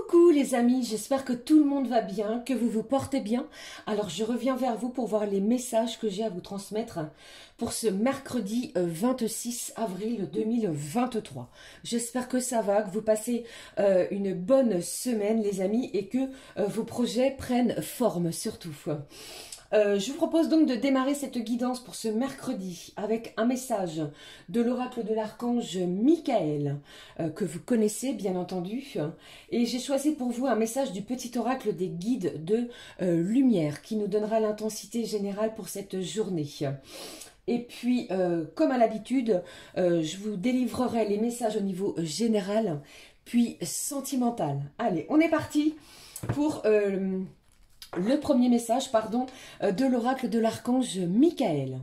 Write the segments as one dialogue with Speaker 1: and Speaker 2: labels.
Speaker 1: Coucou les amis, j'espère que tout le monde va bien, que vous vous portez bien. Alors je reviens vers vous pour voir les messages que j'ai à vous transmettre pour ce mercredi 26 avril 2023. J'espère que ça va, que vous passez une bonne semaine les amis et que vos projets prennent forme surtout. Je vous propose donc de démarrer cette guidance pour ce mercredi avec un message de l'oracle de l'archange Michael, que vous connaissez bien entendu. Et j'ai choisi pour vous un message du petit oracle des guides de lumière qui nous donnera l'intensité générale pour cette journée. Et puis, comme à l'habitude, je vous délivrerai les messages au niveau général, puis sentimental. Allez, on est parti pour... le premier message, de l'oracle de l'archange Michael.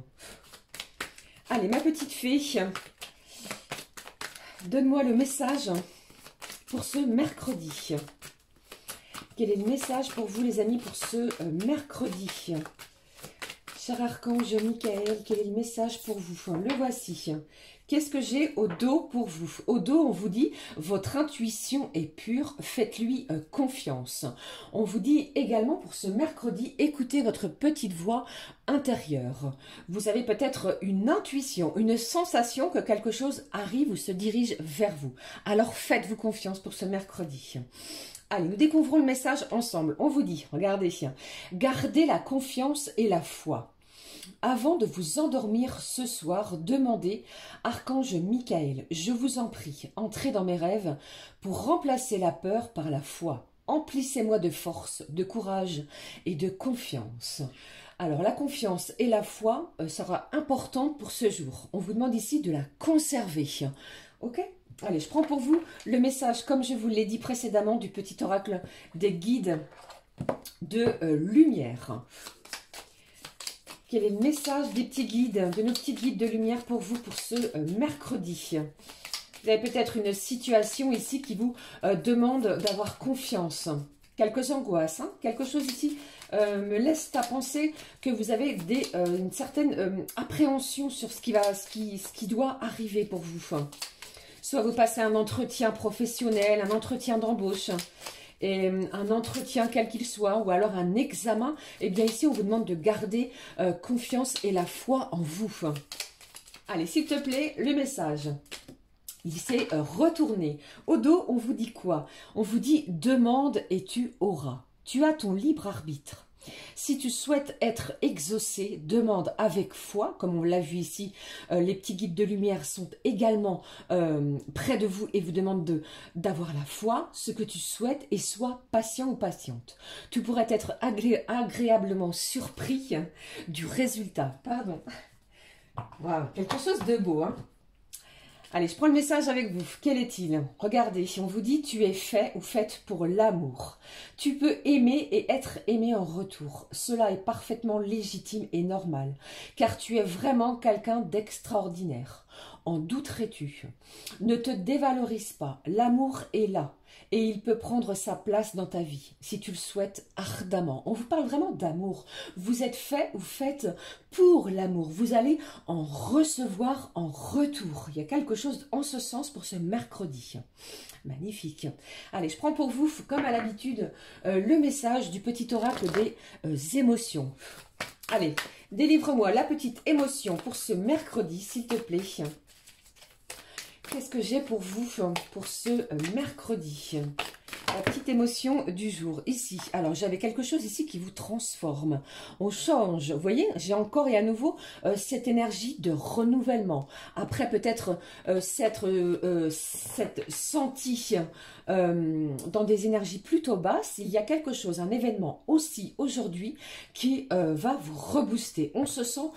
Speaker 1: Allez, ma petite fée, donne-moi le message pour ce mercredi. Quel est le message pour vous, les amis, pour ce mercredi? Cher archange Michael, quel est le message pour vous? Le voici. Qu'est-ce que j'ai au dos pour vous? Au dos, on vous dit, votre intuition est pure, faites-lui confiance. On vous dit également pour ce mercredi, écoutez votre petite voix intérieure. Vous avez peut-être une intuition, une sensation que quelque chose arrive ou se dirige vers vous. Alors faites-vous confiance pour ce mercredi. Allez, nous découvrons le message ensemble. On vous dit, regardez, gardez la confiance et la foi. Avant de vous endormir ce soir, demandez, archange Michael, je vous en prie, entrez dans mes rêves pour remplacer la peur par la foi. Emplissez-moi de force, de courage et de confiance. Alors, la confiance et la foi sera importante pour ce jour. On vous demande ici de la conserver. Ok ? Allez, je prends pour vous le message, comme je vous l'ai dit précédemment, du petit oracle des guides de lumière. Quel est le message des petits guides, de nos petits guides de lumière pour vous pour ce mercredi? Vous avez peut-être une situation ici qui vous demande d'avoir confiance. Quelques angoisses, hein? Quelque chose ici me laisse à penser que vous avez une certaine appréhension sur ce qui doit arriver pour vous. Soit vous passez un entretien professionnel, un entretien d'embauche, et un entretien quel qu'il soit, ou alors un examen, et bien ici on vous demande de garder confiance et la foi en vous. Allez, s'il te plaît, le message. Il s'est retourné. Au dos, on vous dit quoi? On vous dit demande et tu auras. Tu as ton libre arbitre. Si tu souhaites être exaucé, demande avec foi, comme on l'a vu ici, les petits guides de lumière sont également près de vous et vous demandent d'avoir la foi, ce que tu souhaites, et sois patient ou patiente. Tu pourrais être agréablement surpris du résultat. Pardon. Waouh, quelque chose de beau, hein? Allez, je prends le message avec vous. Quel est-il? Regardez, on vous dit tu es fait ou faite pour l'amour. Tu peux aimer et être aimé en retour. Cela est parfaitement légitime et normal, car tu es vraiment quelqu'un d'extraordinaire. En douterais-tu? Ne te dévalorise pas. L'amour est là et il peut prendre sa place dans ta vie si tu le souhaites ardemment. On vous parle vraiment d'amour. Vous êtes fait ou faite pour l'amour. Vous allez en recevoir en retour. Il y a quelque chose en ce sens pour ce mercredi. Magnifique. Allez, je prends pour vous, comme à l'habitude, le message du petit oracle des émotions. Allez, délivre-moi la petite émotion pour ce mercredi, s'il te plaît. Qu'est-ce que j'ai pour vous pour ce mercredi? La petite émotion du jour, ici. Alors, j'avais quelque chose ici qui vous transforme. On change, vous voyez, j'ai encore et à nouveau cette énergie de renouvellement. Après, peut-être cette senti dans des énergies plutôt basses, il y a quelque chose, un événement aussi aujourd'hui qui va vous rebooster. On se sent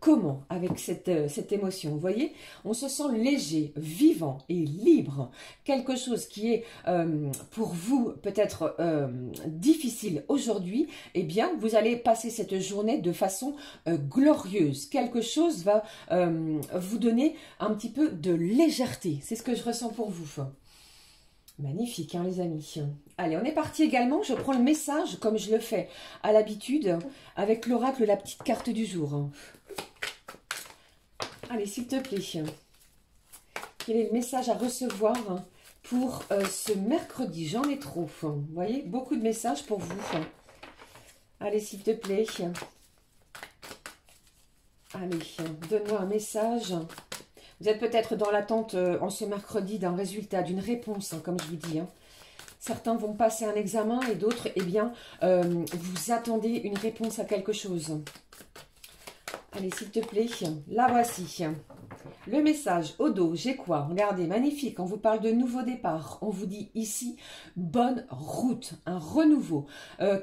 Speaker 1: comment avec cette émotion? Vous voyez, on se sent léger, vivant et libre. Quelque chose qui est pour vous peut-être difficile aujourd'hui, eh bien vous allez passer cette journée de façon glorieuse. Quelque chose va vous donner un petit peu de légèreté. C'est ce que je ressens pour vous. Magnifique, hein, les amis. Allez, on est parti également. Je prends le message comme je le fais à l'habitude avec l'oracle, la petite carte du jour. Allez, s'il te plaît. Quel est le message à recevoir pour ce mercredi? J'en ai trop. Vous voyez, beaucoup de messages pour vous. Allez, s'il te plaît. Allez, donne-moi un message. Vous êtes peut-être dans l'attente en ce mercredi d'un résultat, d'une réponse, comme je vous dis. Certains vont passer un examen et d'autres, eh bien, vous attendez une réponse à quelque chose. Allez, s'il te plaît, la voici. Le message au dos, j'ai quoi? Regardez, magnifique, on vous parle de nouveau départ. On vous dit ici, bonne route, un renouveau.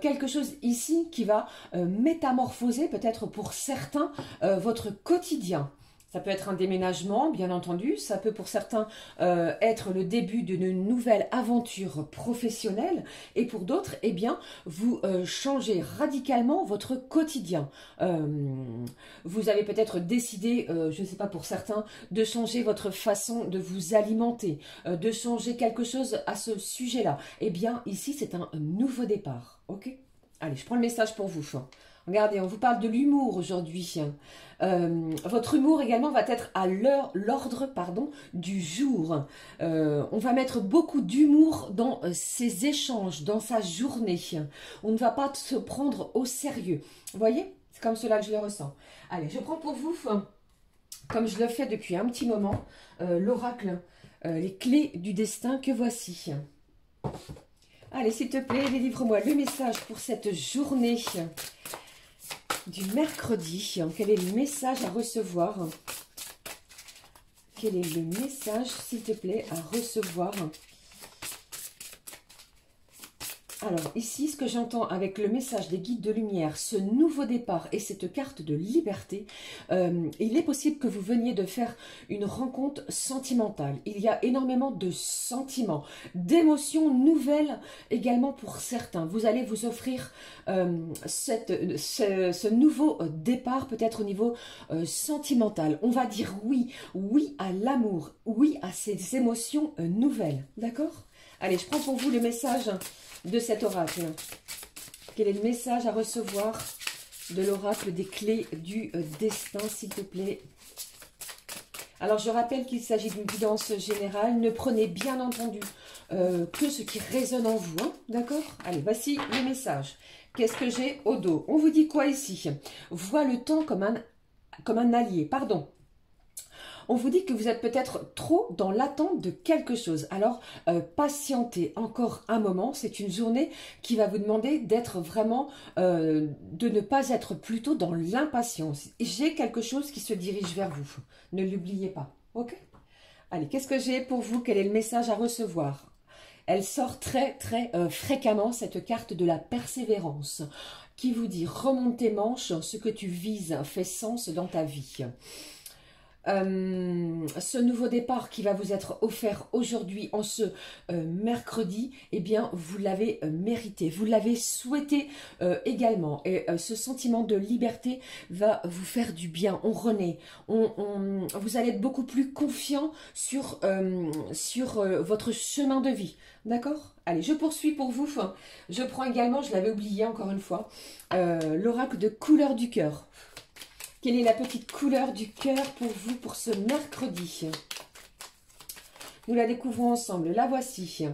Speaker 1: Quelque chose ici qui va métamorphoser peut-être pour certains votre quotidien. Ça peut être un déménagement, bien entendu. Ça peut pour certains être le début d'une nouvelle aventure professionnelle. Et pour d'autres, eh bien, vous changez radicalement votre quotidien. Vous avez peut-être décidé, je ne sais pas pour certains, de changer votre façon de vous alimenter, de changer quelque chose à ce sujet-là. Eh bien, ici, c'est un nouveau départ. Ok? Allez, je prends le message pour vous. Regardez, on vous parle de l'humour aujourd'hui. Votre humour également va être à l'ordre du jour. On va mettre beaucoup d'humour dans ses échanges, dans sa journée. On ne va pas se prendre au sérieux. Vous voyez? C'est comme cela que je le ressens. Allez, je prends pour vous, comme je le fais depuis un petit moment, l'oracle, les clés du destin que voici. Allez, s'il te plaît, délivre-moi le message pour cette journée du mercredi. Quel est le message à recevoir? Quel est le message, s'il te plaît, à recevoir? Alors, ici, ce que j'entends avec le message des guides de lumière, ce nouveau départ et cette carte de liberté, il est possible que vous veniez de faire une rencontre sentimentale. Il y a énormément de sentiments, d'émotions nouvelles également pour certains. Vous allez vous offrir ce nouveau départ, peut-être au niveau sentimental. On va dire oui, oui à l'amour, oui à ces émotions nouvelles. D'accord? Allez, je prends pour vous le message de cet oracle. Quel est le message à recevoir de l'oracle des clés du destin, s'il te plaît? Alors, je rappelle qu'il s'agit d'une guidance générale. Ne prenez bien entendu que ce qui résonne en vous. D'accord? Allez, voici le message. Qu'est-ce que j'ai au dos? On vous dit quoi ici? Vois le temps comme un allié. Pardon. On vous dit que vous êtes peut-être trop dans l'attente de quelque chose. Alors, patientez encore un moment. C'est une journée qui va vous demander d'être vraiment, de ne pas être plutôt dans l'impatience. J'ai quelque chose qui se dirige vers vous. Ne l'oubliez pas. Ok? Allez, qu'est-ce que j'ai pour vous? Quel est le message à recevoir? Elle sort très, très fréquemment, cette carte de la persévérance, qui vous dit remonte tes manches, ce que tu vises fait sens dans ta vie. Ce nouveau départ qui va vous être offert aujourd'hui en ce mercredi, eh bien vous l'avez mérité, vous l'avez souhaité également, et ce sentiment de liberté va vous faire du bien. On renaît, vous allez être beaucoup plus confiant sur votre chemin de vie, d'accord? Allez, je poursuis pour vous. Je prends également, je l'avais oublié encore une fois, l'oracle de couleur du cœur. Quelle est la petite couleur du cœur pour vous pour ce mercredi? Nous la découvrons ensemble. La voici.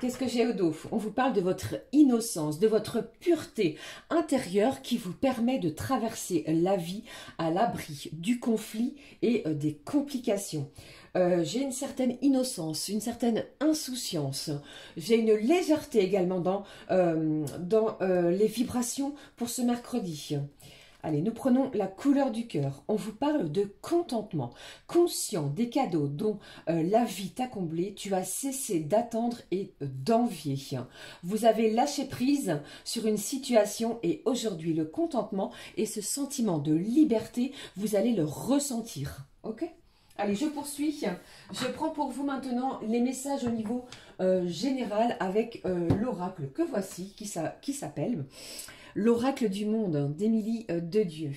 Speaker 1: Qu'est-ce que j'ai au dos? On vous parle de votre innocence, de votre pureté intérieure qui vous permet de traverser la vie à l'abri du conflit et des complications. J'ai une certaine innocence, une certaine insouciance. J'ai une légèreté également dans les vibrations pour ce mercredi. Allez, nous prenons la couleur du cœur. On vous parle de contentement. Conscient des cadeaux dont la vie t'a comblé, tu as cessé d'attendre et d'envier. Vous avez lâché prise sur une situation et aujourd'hui, le contentement et ce sentiment de liberté, vous allez le ressentir. Ok ? Allez, je poursuis. Je prends pour vous maintenant les messages au niveau général avec l'oracle que voici, qui s'appelle l'oracle du monde d'Émilie Dedieu.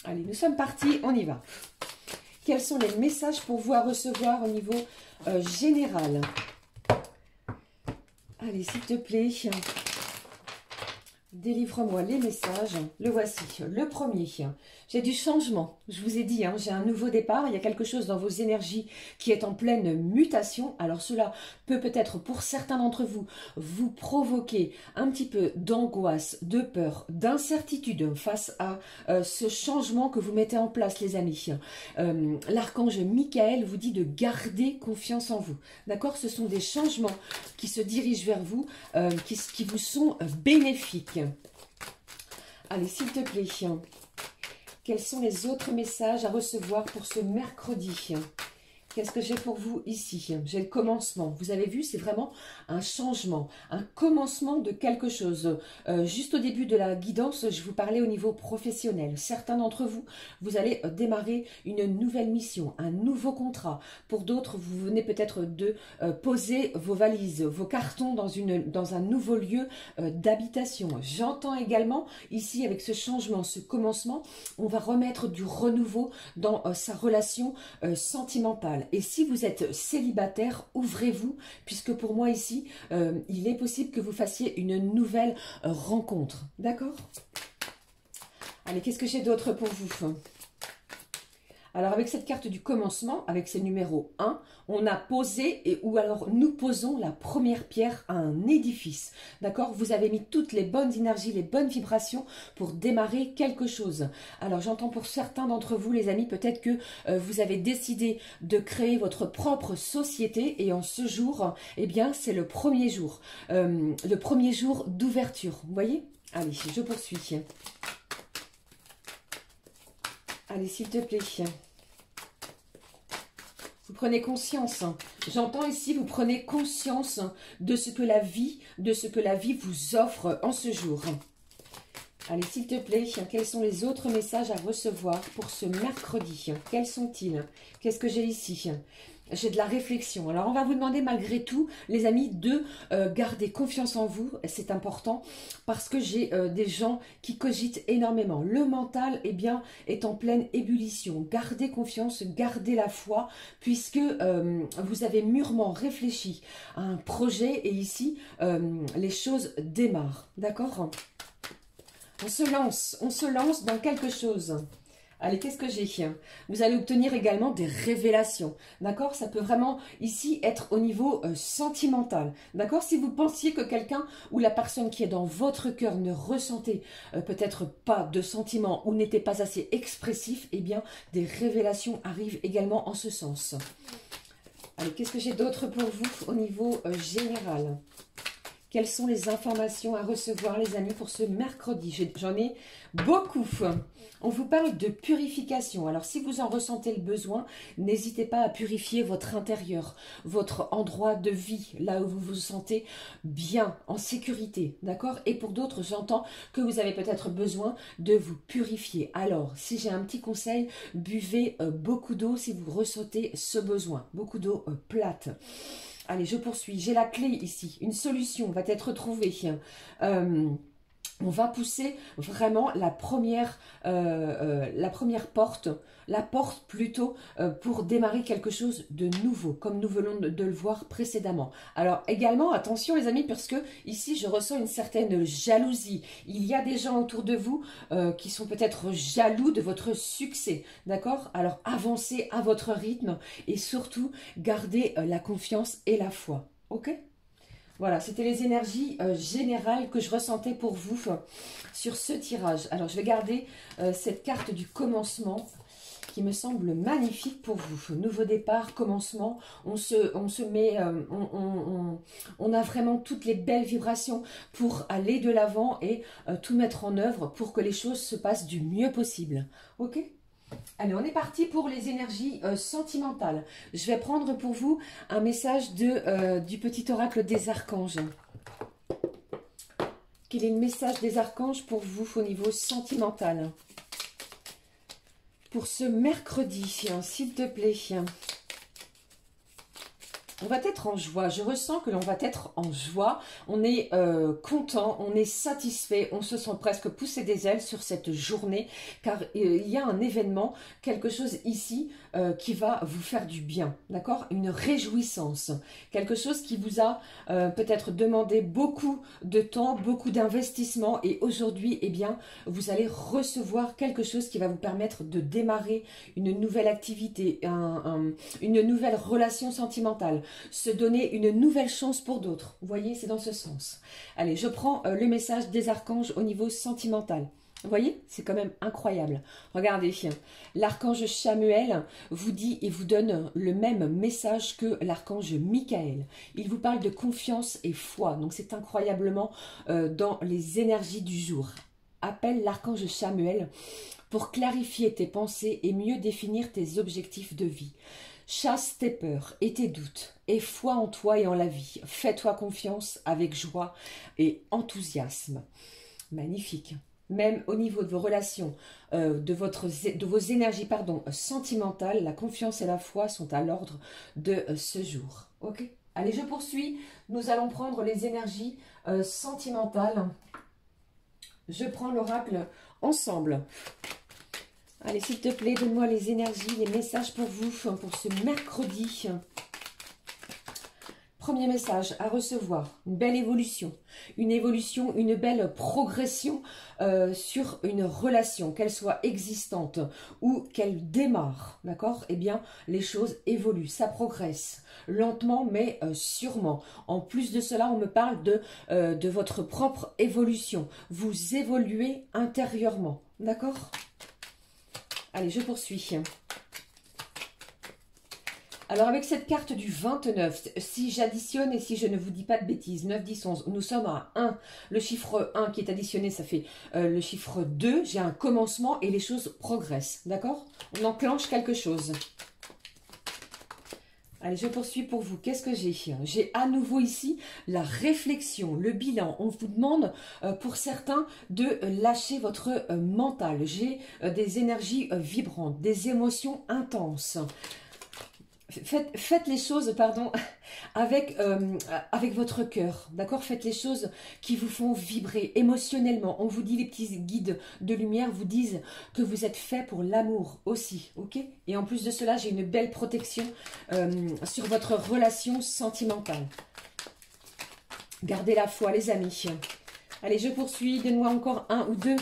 Speaker 1: Allez, nous sommes partis, on y va. Quels sont les messages pour vous à recevoir au niveau général? Allez, s'il te plaît. Délivre-moi les messages. Le voici. Le premier. J'ai du changement. Je vous ai dit, hein, j'ai un nouveau départ. Il y a quelque chose dans vos énergies qui est en pleine mutation. Alors cela peut-être pour certains d'entre vous, vous provoquer un petit peu d'angoisse, de peur, d'incertitude face à ce changement que vous mettez en place, les amis. L'archange Michael vous dit de garder confiance en vous. D'accord? Ce sont des changements qui se dirigent vers vous, qui vous sont bénéfiques. Allez, s'il te plaît, quels sont les autres messages à recevoir pour ce mercredi? Qu'est-ce que j'ai pour vous ici? J'ai le commencement. Vous avez vu, c'est vraiment un changement, un commencement de quelque chose. Juste au début de la guidance, je vous parlais au niveau professionnel. Certains d'entre vous, vous allez démarrer une nouvelle mission, un nouveau contrat. Pour d'autres, vous venez peut-être de poser vos valises, vos cartons dans un nouveau lieu d'habitation. J'entends également ici, avec ce changement, ce commencement, on va remettre du renouveau dans sa relation sentimentale. Et si vous êtes célibataire, ouvrez-vous, puisque pour moi ici, il est possible que vous fassiez une nouvelle rencontre. D'accord? Allez, qu'est-ce que j'ai d'autre pour vous? Alors, avec cette carte du commencement, avec ce numéro 1, on a posé, ou alors nous posons la première pierre à un édifice. D'accord? Vous avez mis toutes les bonnes énergies, les bonnes vibrations pour démarrer quelque chose. Alors, j'entends pour certains d'entre vous, les amis, peut-être que vous avez décidé de créer votre propre société et en ce jour, eh bien, c'est le premier jour. Le premier jour d'ouverture. Vous voyez? Allez, je poursuis. Allez, s'il te plaît. Vous prenez conscience. J'entends ici, vous prenez conscience de ce que la vie vous offre en ce jour. Allez, s'il te plaît, quels sont les autres messages à recevoir pour ce mercredi? Quels sont-ils? Qu'est-ce que j'ai ici? J'ai de la réflexion. Alors, on va vous demander malgré tout, les amis, de garder confiance en vous. C'est important parce que j'ai des gens qui cogitent énormément. Le mental, eh bien, est en pleine ébullition. Gardez confiance, gardez la foi puisque vous avez mûrement réfléchi à un projet et ici, les choses démarrent. D'accord? On se lance dans quelque chose. Allez, qu'est-ce que j'ai? Vous allez obtenir également des révélations. D'accord? Ça peut vraiment ici être au niveau sentimental. D'accord? Si vous pensiez que quelqu'un ou la personne qui est dans votre cœur ne ressentait peut-être pas de sentiments ou n'était pas assez expressif, eh bien, des révélations arrivent également en ce sens. Allez, qu'est-ce que j'ai d'autre pour vous au niveau général? Quelles sont les informations à recevoir, les amis, pour ce mercredi? J'en ai beaucoup. On vous parle de purification. Alors, si vous en ressentez le besoin, n'hésitez pas à purifier votre intérieur, votre endroit de vie, là où vous vous sentez bien, en sécurité. D'accord? Et pour d'autres, j'entends que vous avez peut-être besoin de vous purifier. Alors, si j'ai un petit conseil, buvez beaucoup d'eau si vous ressentez ce besoin. Beaucoup d'eau plate. Allez, je poursuis. J'ai la clé ici. Une solution va être trouvée. On va pousser vraiment la première porte, la porte plutôt pour démarrer quelque chose de nouveau, comme nous venons de le voir précédemment. Alors également, attention les amis, parce que ici je ressens une certaine jalousie. Il y a des gens autour de vous qui sont peut-être jaloux de votre succès, d'accord? Alors avancez à votre rythme et surtout gardez la confiance et la foi, ok? Voilà, c'était les énergies générales que je ressentais pour vous sur ce tirage. Alors, je vais garder cette carte du commencement qui me semble magnifique pour vous. Nouveau départ, commencement, on se met, on a vraiment toutes les belles vibrations pour aller de l'avant et tout mettre en œuvre pour que les choses se passent du mieux possible. Ok ? Allez, on est parti pour les énergies sentimentales. Je vais prendre pour vous un message du petit oracle des archanges. Quel est le message des archanges pour vous au niveau sentimental? Pour ce mercredi, s'il te plaît. On va être en joie, je ressens que l'on va être en joie, on est content, on est satisfait, on se sent presque pousser des ailes sur cette journée, car il y a un événement, quelque chose ici qui va vous faire du bien, d'accord? Une réjouissance, quelque chose qui vous a peut-être demandé beaucoup de temps, beaucoup d'investissement, et aujourd'hui, eh bien, vous allez recevoir quelque chose qui va vous permettre de démarrer une nouvelle activité, une nouvelle relation sentimentale, se donner une nouvelle chance pour d'autres. Vous voyez, c'est dans ce sens. Allez, je prends le message des archanges au niveau sentimental. Vous voyez, c'est quand même incroyable. Regardez, l'archange Chamuel vous dit et vous donne le même message que l'archange Michael. Il vous parle de confiance et foi. Donc c'est incroyablement dans les énergies du jour. Appelle l'archange Chamuel pour clarifier tes pensées et mieux définir tes objectifs de vie. Chasse tes peurs et tes doutes, et foi en toi et en la vie. Fais-toi confiance avec joie et enthousiasme. Magnifique. Même au niveau de vos relations, de vos énergies sentimentales, la confiance et la foi sont à l'ordre de ce jour. Ok? Allez, je poursuis. Nous allons prendre les énergies sentimentales. Je prends l'oracle ensemble. Allez, s'il te plaît, donne-moi les énergies, les messages pour vous, pour ce mercredi. Premier message à recevoir, une belle évolution, une belle progression sur une relation, qu'elle soit existante ou qu'elle démarre, d'accord? Eh bien, les choses évoluent, ça progresse, lentement mais sûrement. En plus de cela, on me parle de votre propre évolution. Vous évoluez intérieurement, d'accord? Allez, je poursuis. Alors, avec cette carte du 29, si j'additionne et si je ne vous dis pas de bêtises, 9, 10, 11, nous sommes à 1. Le chiffre 1 qui est additionné, ça fait le chiffre 2. J'ai un commencement et les choses progressent, d'accord? On enclenche quelque chose. Allez, je poursuis pour vous. Qu'est-ce que j'ai? J'ai à nouveau ici la réflexion, le bilan. On vous demande pour certains de lâcher votre mental. J'ai des énergies vibrantes, des émotions intenses. Faites les choses, avec votre cœur, d'accord? Faites les choses qui vous font vibrer émotionnellement. On vous dit, les petits guides de lumière vous disent que vous êtes fait pour l'amour aussi, ok? Et en plus de cela, j'ai une belle protection sur votre relation sentimentale. Gardez la foi, les amis. Allez, je poursuis. Donne-moi encore un ou deux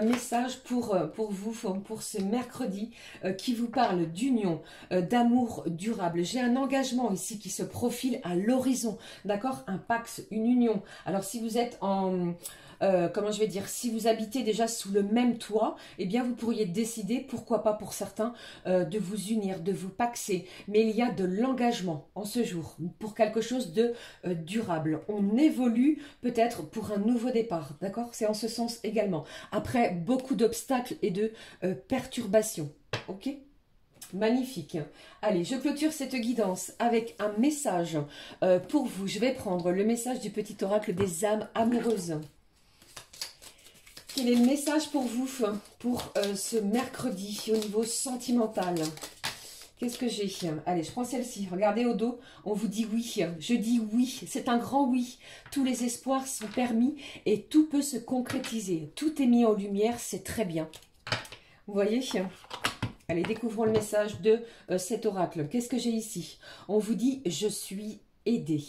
Speaker 1: messages pour vous, pour ce mercredi, qui vous parle d'union, d'amour durable. J'ai un engagement ici qui se profile à l'horizon, d'accord? Un pax, une union. Alors, si vous êtes en... comment je vais dire, si vous habitez déjà sous le même toit, eh bien vous pourriez décider, pourquoi pas pour certains, de vous unir, de vous paxer. Mais il y a de l'engagement en ce jour pour quelque chose de durable. On évolue peut-être pour un nouveau départ, d'accord? C'est en ce sens également. Après, beaucoup d'obstacles et de perturbations, ok? Magnifique. Allez, je clôture cette guidance avec un message pour vous. Je vais prendre le message du petit oracle des âmes amoureuses. Quel est le message pour vous, pour ce mercredi au niveau sentimental? Qu'est-ce que j'ai? Allez, je prends celle-ci. Regardez au dos, on vous dit oui. Je dis oui, c'est un grand oui. Tous les espoirs sont permis et tout peut se concrétiser. Tout est mis en lumière, c'est très bien. Vous voyez? Allez, découvrons le message de cet oracle. Qu'est-ce que j'ai ici? On vous dit, je suis aidé.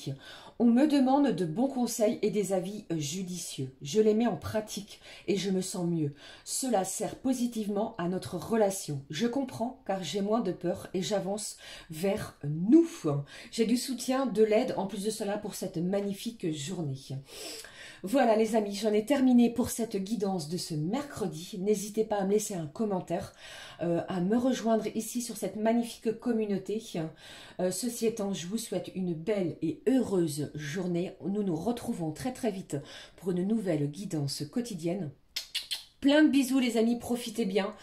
Speaker 1: On me demande de bons conseils et des avis judicieux. Je les mets en pratique et je me sens mieux. Cela sert positivement à notre relation. Je comprends car j'ai moins de peur et j'avance vers nous. J'ai du soutien, de l'aide en plus de cela pour cette magnifique journée. Voilà les amis, j'en ai terminé pour cette guidance de ce mercredi. N'hésitez pas à me laisser un commentaire, à me rejoindre ici sur cette magnifique communauté. Ceci étant, je vous souhaite une belle et heureuse journée. Nous nous retrouvons très très vite pour une nouvelle guidance quotidienne. Plein de bisous les amis, profitez bien.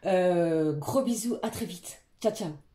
Speaker 1: Gros bisous, à très vite. Ciao ciao.